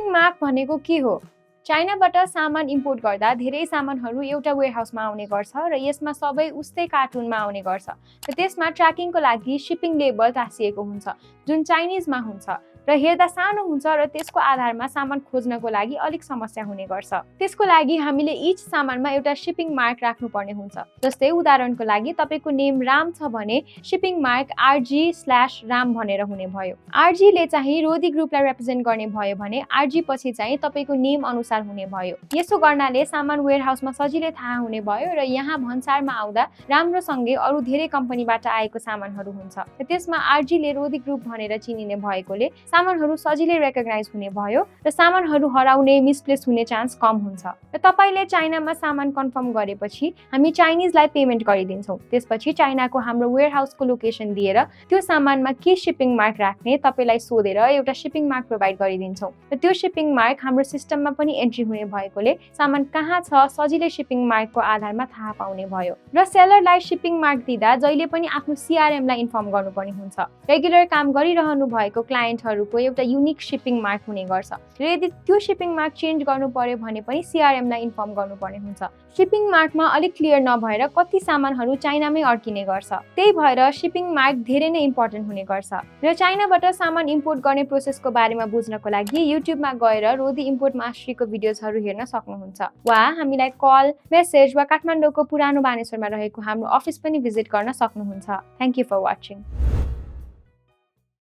Shipping mark भनेको के हो? चाइनाबाट सामान इम्पोर्ट गर्दा धेरै सामानहरू एउटा वेयरहाउसमा आउने गर्छ र यसमा सबै उस्तै कार्टुनमा आउने गर्छ र त्यसमा ट्र्याकिङको लागि शिपिङ लेबल टाँसिएको हुन्छ जुन चाइनिजमा हुन्छ र हेर्दा सानो हुन्छ र त्यसको आधारमा सामान खोज्नको लागि अलिक समस्या हुने गर्छ। त्यसको लागि हामीले इच सामानमा एउटा शिपिङ मार्क राख्नुपर्ने हुन्छ। जस्तै उदाहरणको लागि तपाईको नेम राम छ भने शिपिङ मार्क RG/राम भनेर हुने भयो। RG ले चाहिँ रोदी ग्रुपलाई रिप्रेजेन्ट गर्ने भयो भने RG पछि चाहिँ तपाईको नेम अनुसार हुने भयो। यसो गर्नाले सामान वेयरहाउसमा सजिलै थाहा हुने भयो र यहाँ भन्सारमा आउँदा राम्रोसँगै अरु धेरै कम्पनीबाट आएको सामानहरू हुन्छ र त्यसमा RG ले रोदी ग्रुप भनेर चिनिने भएकोले सामानहरू सजिलै रेकग्नाइज हुने भयो र सामानहरू हराउने मिसप्लेस हुने चान्स कम हुन्छ। र तपाईले चाइनामा सामान कन्फर्म गरेपछि हामी चाइनिजलाई पेमेन्ट गरिदिन्छौँ। त्यसपछि चाइनाको हाम्रो वेयरहाउसको लोकेसन दिएर त्यो सामानमा के शिपिङ मार्क राख्ने तपाईलाई सोधेर एउटा शिपिङ मार्क प्रोभाइड गरिदिन्छौँ र त्यो शिपिङ मार्क हाम्रो सिस्टममा पनि एन्ट्री हुने भएकोले सामान कहाँ छ सजिलै शिपिङ मार्कको आधारमा थाहा पाउने भयो। र सेलरलाई शिपिङ मार्क दिँदा जहिले पनि आफ्नो CRM लाई इन्फर्म गर्नुपर्ने हुन्छ। रेगुलर काम गरिरहनु भएको क्लाइन्टहरूको एउटा युनिक शिपिङ मार्क हुने गर्छ र यदि त्यो शिपिङ मार्क चेन्ज गर्नु पर्यो भने पनि CRM लाई इन्फर्म गर्नुपर्ने हुन्छ। शिपिङ मार्कमा अलिक क्लियर नभएर कति सामानहरू चाइनामै अड्किने गर्छ। त्यही भएर शिपिङ मार्क धेरै नै इम्पोर्टेन्ट हुने गर्छ। र चाइनाबाट सामान इम्पोर्ट गर्ने प्रोसेसको बारेमा बुझ्नको लागि युट्युबमा गएर रोदी इम्पोर्ट मास्टरीको भिडियोजहरू हेर्न सक्नुहुन्छ वा हामीलाई कल, मेसेज वा काठमाडौँको पुरानो बानेश्वरमा रहेको हाम्रो अफिस पनि भिजिट गर्न सक्नुहुन्छ। Thank you for watching.